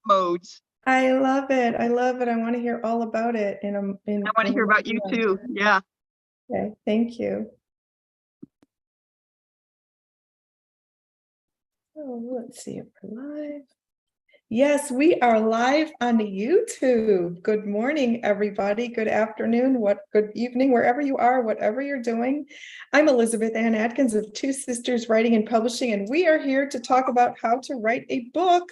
modes. I love it. I love it. I want to hear all about it I want to hear about you too. Yeah. Okay, thank you. Oh, let's see if we're live. Yes, we are live on YouTube. Good morning, everybody. Good afternoon, good evening, wherever you are, whatever you're doing. I'm Elizabeth Ann Atkins of Two Sisters Writing and Publishing, and we are here to talk about how to write a book.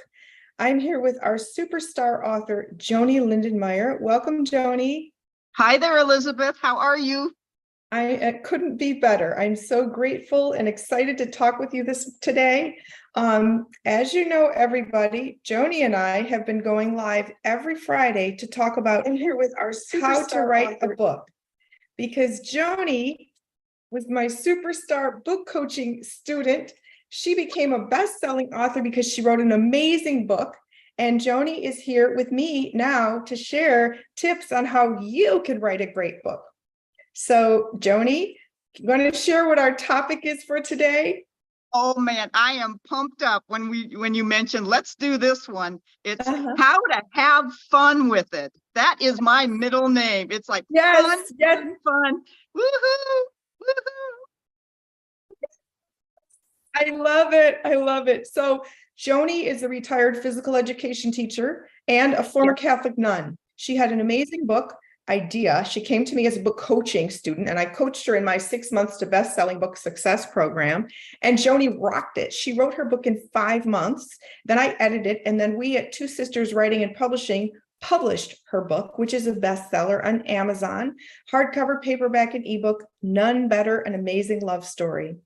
I'm here with our superstar author, Joanie Lindenmeyer. Welcome, Joanie. Hi there, Elizabeth. How are you? I couldn't be better. I'm so grateful and excited to talk with you today. As you know, everybody, Joanie and I have been going live every Friday to talk about and here with our how to write a book. Because Joanie was my superstar book coaching student. She became a best-selling author because she wrote an amazing book. And Joanie is here with me now to share tips on how you can write a great book. So, Joanie, you want to share what our topic is for today? Oh man, I am pumped up when you mentioned let's do this one. It's how to have fun with it. That is my middle name. It's like fun. Woohoo! Woohoo! I love it. I love it. So, Joanie is a retired physical education teacher and a former Catholic nun. She had an amazing book idea. She came to me as a book coaching student, and I coached her in my 6 months to best-selling book success program. And Joanie rocked it. She wrote her book in 5 months. Then I edited it, and then we at Two Sisters Writing and Publishing published her book, which is a bestseller on Amazon, hardcover, paperback, and ebook, Nun Better, an amazing love story.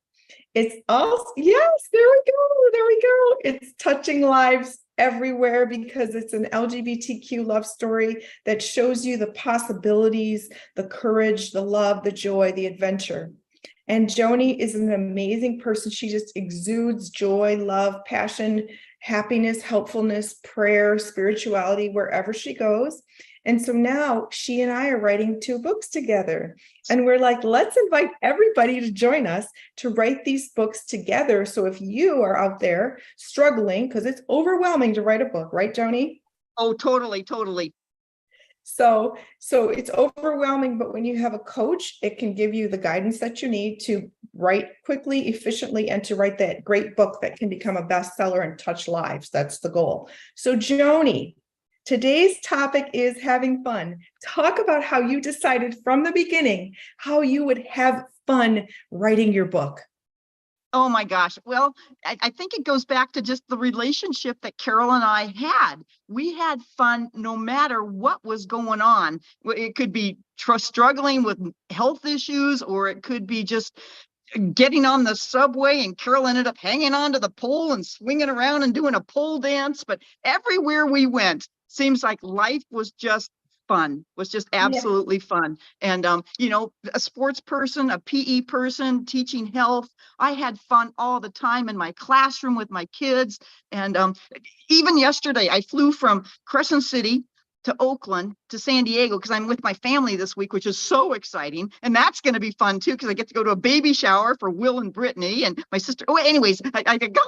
It's all, yes, there we go. It's touching lives everywhere because it's an LGBTQ love story that shows you the possibilities, the courage, the love, the joy, the adventure. And Joanie is an amazing person. She just exudes joy, love, passion, happiness, helpfulness, prayer, spirituality, wherever she goes. And so now she and I are writing 2 books together. And we're like, let's invite everybody to join us to write these books together. So if you are out there struggling, because it's overwhelming to write a book, right, Joanie? Oh, totally, totally. So it's overwhelming, but when you have a coach, it can give you the guidance that you need to write quickly, efficiently, and to write that great book that can become a bestseller and touch lives. That's the goal. So Joanie, today's topic is having fun. Talk about how you decided from the beginning how you would have fun writing your book. Oh my gosh. Well, I think it goes back to just the relationship that Carol and I had. We had fun no matter what was going on. It could be struggling with health issues, or it could be just getting on the subway and Carol ended up hanging onto the pole and swinging around and doing a pole dance. But everywhere we went, seems like life was just fun, was just absolutely fun. And, a sports person, a PE person, teaching health, I had fun all the time in my classroom with my kids. And even yesterday, I flew from Crescent City to Oakland to San Diego because I'm with my family this week, which is so exciting. And that's going to be fun too, because I get to go to a baby shower for Will and Brittany and my sister. Oh, anyways, I go.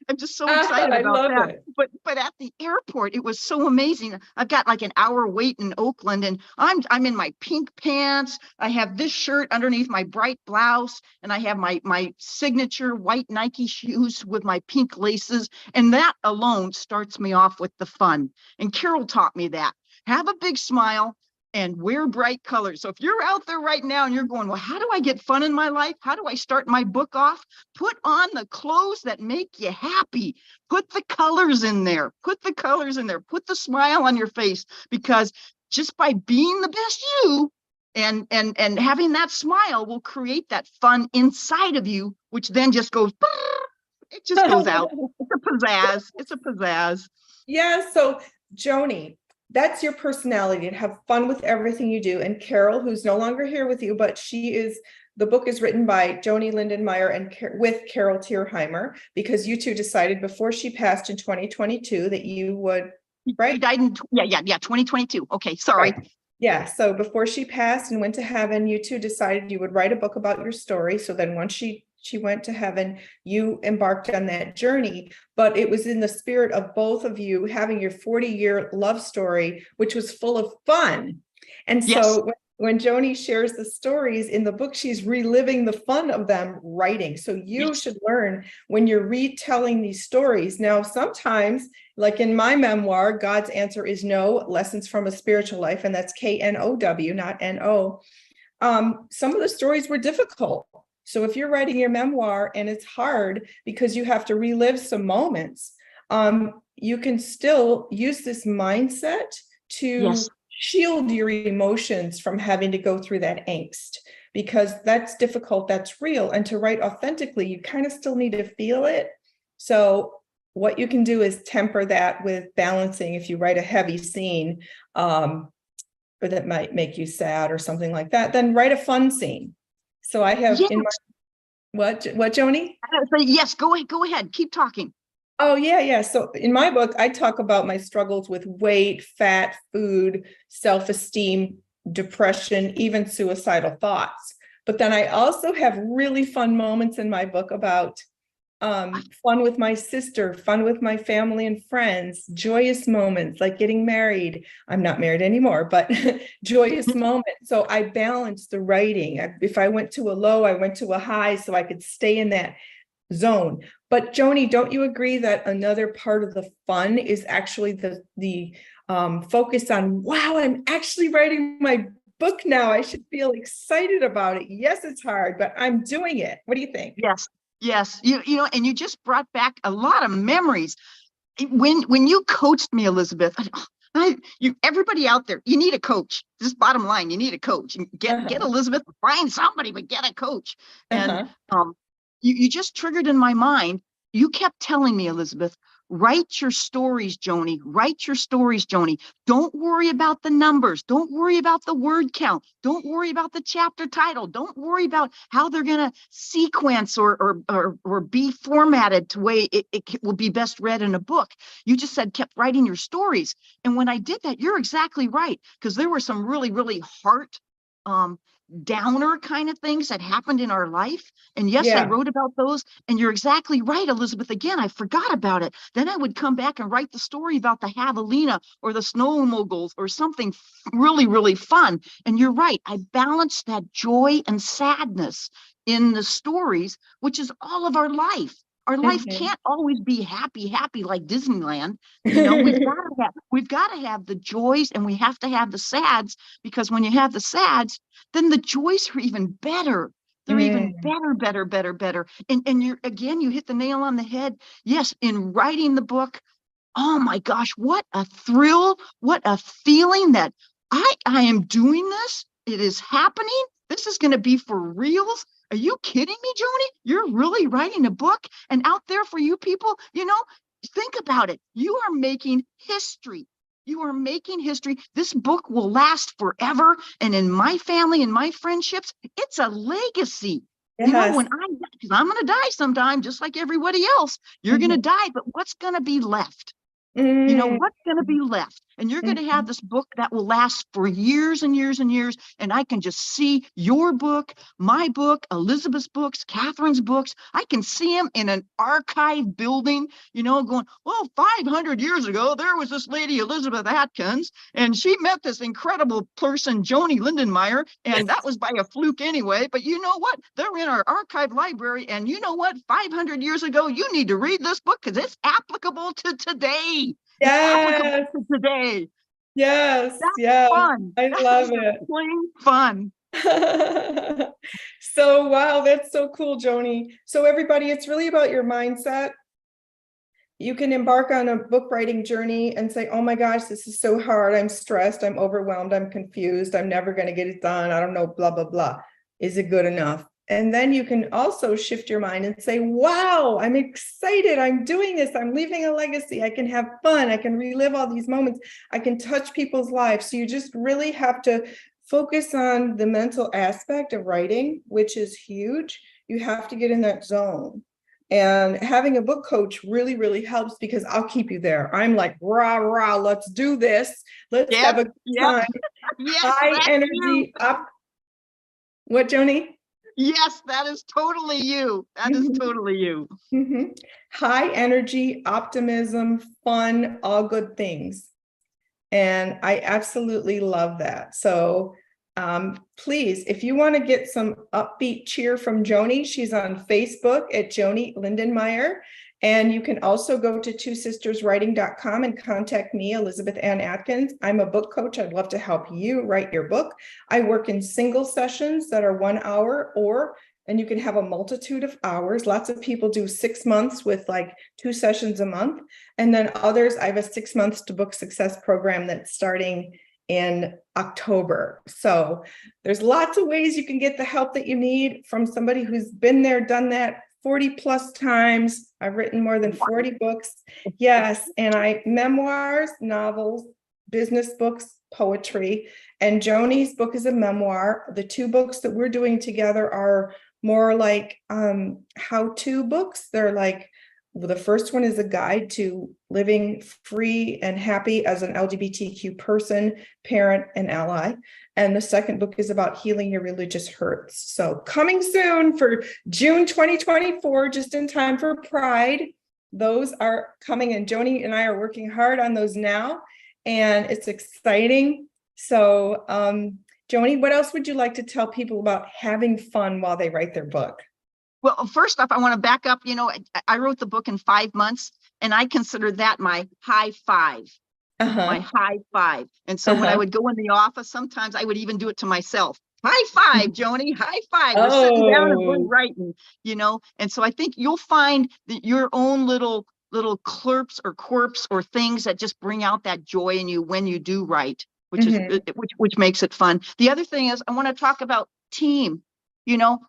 I'm just so excited about that. It. But at the airport, it was so amazing. I've got like an hour wait in Oakland, and I'm in my pink pants. I have this shirt underneath my bright blouse, and I have my signature white Nike shoes with my pink laces. And that alone starts me off with the fun. And Carol taught me that. Have a big smile and wear bright colors. So if you're out there right now and you're going, well, how do I get fun in my life? How do I start my book off? Put on the clothes that make you happy. Put the colors in there. Put the colors in there. Put the smile on your face, because just by being the best you and having that smile will create that fun inside of you, which then just goes, it just goes out. It's a pizzazz. It's a pizzazz. Yeah. So Joanie, that's your personality, and have fun with everything you do. And Carol, who's no longer here with you, but the book is written by Joanie Lindenmeyer and with Carol Tierheimer, because you two decided before she passed in 2022 that you would, right? She died in 2022. Okay, sorry. Right. Yeah. So before she passed and went to heaven, you two decided you would write a book about your story. So then once she She went to heaven. You embarked on that journey, but it was in the spirit of both of you having your 40-year love story, which was full of fun. And Yes. so when Joanie shares the stories in the book, she's reliving the fun of them writing. So you should learn when you're retelling these stories. Now, sometimes, like in my memoir, God's Answer is No, Lessons from a Spiritual Life, and that's KNOW, not NO. Some of the stories were difficult. So if you're writing your memoir and it's hard because you have to relive some moments, you can still use this mindset to shield your emotions from having to go through that angst, because that's difficult, that's real. And to write authentically, you kind of still need to feel it. So what you can do is temper that with balancing. If you write a heavy scene, or that might make you sad or something like that, then write a fun scene. So I have in my, what, Joanie? Yes, go ahead. Keep talking. Oh, yeah. So in my book, I talk about my struggles with weight, fat, food, self-esteem, depression, even suicidal thoughts. But then I also have really fun moments in my book about fun with my sister, fun with my family and friends, joyous moments like getting married. I'm not married anymore, but joyous moments. So I balance the writing. If I went to a low, I went to a high so I could stay in that zone. But Joanie, don't you agree that another part of the fun is actually the focus on, wow, I'm actually writing my book now. I should feel excited about it. Yes, it's hard, but I'm doing it. What do you think? Yes. You know, and you just brought back a lot of memories. When you coached me, Elizabeth, everybody out there, you need a coach. This is bottom line. You need a coach. Get Elizabeth, find somebody, but get a coach. And you just triggered in my mind. You kept telling me, Elizabeth, write your stories, Joanie. Write your stories, Joanie. Don't worry about the numbers. Don't worry about the word count. Don't worry about the chapter title. Don't worry about how they're going to sequence or be formatted to way it will be best read in a book. You just said kept writing your stories. And when I did that, you're exactly right, because there were some really, really heart downer kind of things that happened in our life. And yes, I wrote about those. And you're exactly right, Elizabeth. Again, I forgot about it. Then I would come back and write the story about the javelina or the snow moguls or something really, really fun. And you're right. I balanced that joy and sadness in the stories, which is all of our life. Our life can't always be happy like Disneyland. You know, we've got to have the joys, and we have to have the sads, because when you have the sads, then the joys are even better. They're even better. And you hit the nail on the head. Yes, in writing the book, oh my gosh, what a thrill, what a feeling that I am doing this. It is happening. This is going to be for reals. Are you kidding me, Joanie? You're really writing a book, and out there for you people, you know, think about it. You are making history. You are making history. This book will last forever. And in my family and my friendships, it's a legacy. You know, because I'm going to die sometime, just like everybody else. You're going to die, but what's going to be left? You know, what's going to be left? And you're going to have this book that will last for years and years and years. And I can just see your book, my book, Elizabeth's books, Catherine's books. I can see them in an archive building, you know, going, well, 500 years ago, there was this lady, Elizabeth Atkins, and she met this incredible person, Joanie Lindenmeyer, and that was by a fluke anyway. But you know what? They're in our archive library. And you know what? 500 years ago, you need to read this book because it's applicable to today. It's applicable to today. Yes. Fun. I love it. Plain fun. So, wow, that's so cool, Joanie. So everybody, it's really about your mindset. You can embark on a book writing journey and say, oh my gosh, this is so hard. I'm stressed. I'm overwhelmed. I'm confused. I'm never going to get it done. I don't know, blah, blah, blah. Is it good enough? And then you can also shift your mind and say, wow, I'm excited. I'm doing this. I'm leaving a legacy. I can have fun. I can relive all these moments. I can touch people's lives. So you just really have to focus on the mental aspect of writing, which is huge. You have to get in that zone. And having a book coach really, really helps, because I'll keep you there. I'm like, rah, rah, let's do this. Let's have a good time. High energy up. What, Joanie? Yes, that is totally you. That is totally you. Mhm. High energy, optimism, fun, all good things. And I absolutely love that. So please, if you want to get some upbeat cheer from Joanie, she's on Facebook at Joanie Lindenmeyer. And you can also go to twosisterswriting.com and contact me, Elizabeth Ann Atkins. I'm a book coach. I'd love to help you write your book. I work in single sessions that are 1 hour, and you can have a multitude of hours. Lots of people do 6 months with like 2 sessions a month. And then others, I have a 6 months to book success program that's starting in October. So there's lots of ways you can get the help that you need from somebody who's been there, done that 40 plus times. I've written more than 40 books. Yes. And memoirs, novels, business books, poetry. And Joanie's book is a memoir. The 2 books that we're doing together are more like how-to books. They're like, well, the first one is a guide to living free and happy as an LGBTQ person, parent, and ally. And the second book is about healing your religious hurts. So coming soon for June 2024, just in time for Pride. Those are coming, and Joanie and I are working hard on those now, and it's exciting. So Joanie, what else would you like to tell people about having fun while they write their book? Well, first off, I want to back up. I wrote the book in 5 months, and I consider that my high five. My high five. And so when I would go in the office, sometimes I would even do it to myself. High five, Joanie, high five. We're sitting down and we're writing, And so I think you'll find that your own little clips or quirks or things that just bring out that joy in you when you do write, which makes it fun. The other thing is I want to talk about team.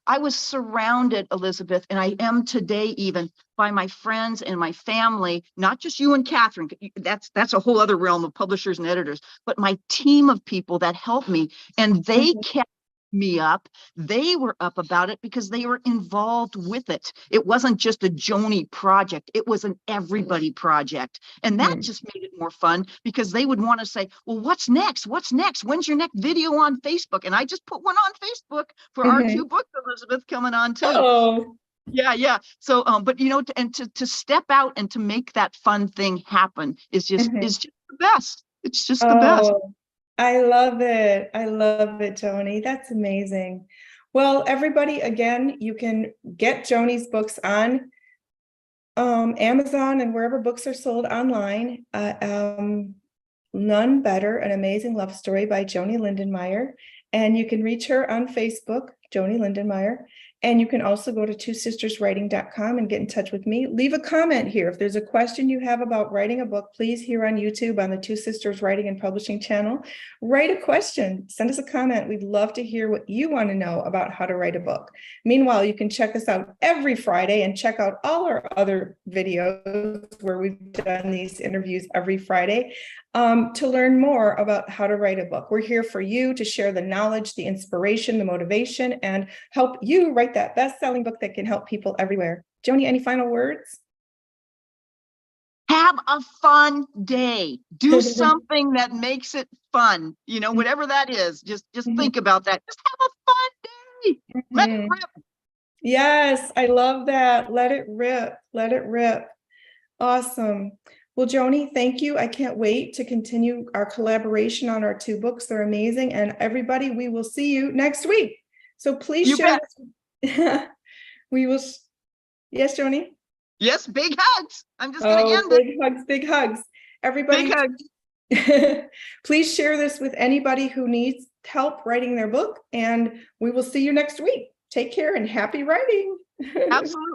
I was surrounded, Elizabeth, and I am today even, by my friends and my family, not just you and Catherine. That's a whole other realm of publishers and editors, but my team of people that helped me, and they kept me up. They were up about it because they were involved with it. It wasn't just a Joanie project. It was an everybody project. And that just made it more fun because they would want to say, well, what's next? What's next? When's your next video on Facebook? And I just put one on Facebook for our 2 books, Elizabeth, coming on too. Oh, yeah. So, but to step out and to make that fun thing happen is just the best. It's just the best. I love it. I love it, Joanie. That's amazing. Well, everybody, again, you can get Joanie's books on Amazon and wherever books are sold online. Nun Better, An Amazing Love Story by Joanie Lindenmeyer. And you can reach her on Facebook, Joanie Lindenmeyer. And you can also go to twosisterswriting.com and get in touch with me. Leave a comment here. If there's a question you have about writing a book, please, here on YouTube on the Two Sisters Writing and Publishing channel, write a question, send us a comment. We'd love to hear what you want to know about how to write a book. Meanwhile, you can check us out every Friday and check out all our other videos where we've done these interviews every Friday to learn more about how to write a book. We're here for you to share the knowledge, the inspiration, the motivation, and help you write that best-selling book that can help people everywhere. Joanie, any final words? Have a fun day. Do something that makes it fun. Whatever that is. Just think about that. Just have a fun day. Let it rip. Yes, I love that. Let it rip. Let it rip. Awesome. Well, Joanie, thank you. I can't wait to continue our collaboration on our 2 books. They're amazing. And everybody, we will see you next week. So please share this. We will. Yes, Joanie? Yes, big hugs. I'm just going to end it. Big hugs. Everybody, big hugs. Please share this with anybody who needs help writing their book. And we will see you next week. Take care and happy writing. Absolutely.